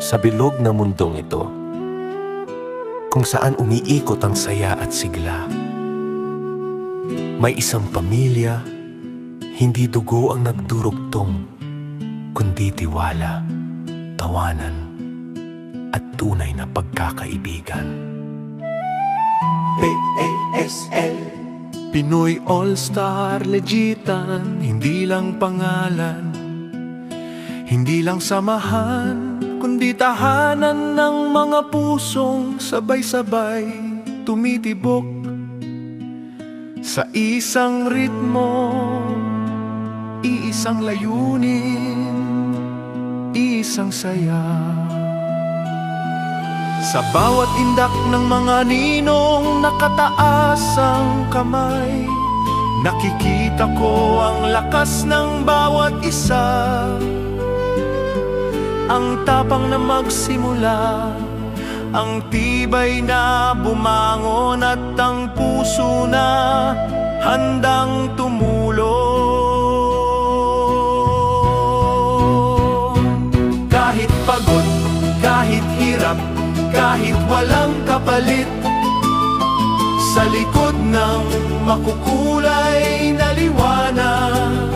Sa bilog na mundong ito, kung saan umiikot ang saya at sigla, may isang pamilya, hindi dugo ang nagdurugtong, kundi tiwala, tawanan, at tunay na pagkakaibigan. PASL Pinoy All-Star Legitan, hindi lang pangalan, hindi lang samahan, kundi tahanan ng mga pusong sabay-sabay tumitibok sa isang ritmo, iisang layunin, isang saya. Sa bawat indak ng mga ninong nakataas ang kamay, nakikita ko ang lakas ng bawat isa, ang tapang na magsimula, ang tibay na bumangon at ang puso na handang tumulong. Kahit pagod, kahit hirap, kahit walang kapalit, sa likod ng makukulay na liwanag,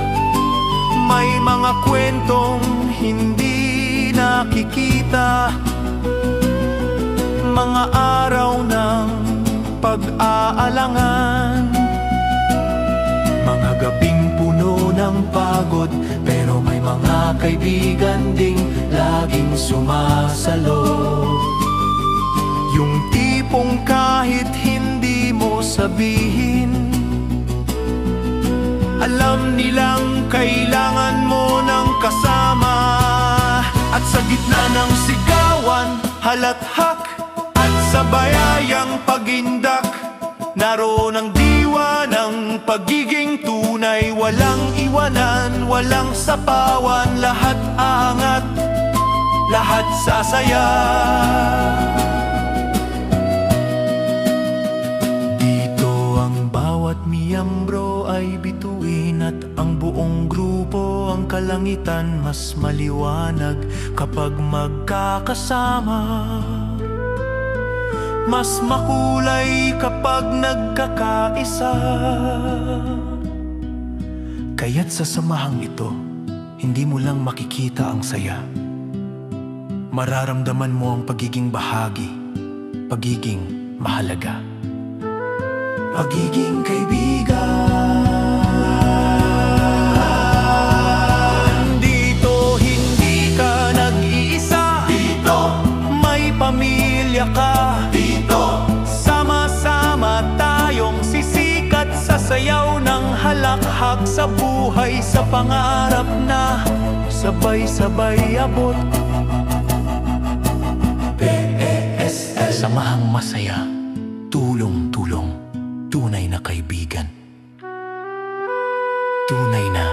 may mga kwentong hindi nakikita, mga araw ng pag-aalangan, mga gabing puno ng pagod, pero may mga kaibigan ding laging sumasalo. Yung tipong kahit hindi mo sabihin, alam nilang kailangan mo ng kasama. At sa gitna ng sigawan, halakhak at sabayayang pagindak, naroon ang diwa ng pagiging tunay, walang iwanan, walang sapawan, lahat angat, lahat sasaya. Dito ang bawat miyembro ay bituin at ang buong grupo ang kalangitan, mas maliwanag kapag magkakasama, mas makulay kapag nagkakaisa. Kaya't sa samahang ito, hindi mo lang makikita ang saya, mararamdaman mo ang pagiging bahagi, pagiging mahalaga, pagiging kaibigan. Dito hindi ka nag-iisa, dito may pamilya ka, dito sama-sama tayong sisikat sa sayaw ng halakhak, sa buhay, sa pangarap na sabay-sabay abot. PASL, samahang masaya, tulong-tulong, tunay na kaibigan, tunay na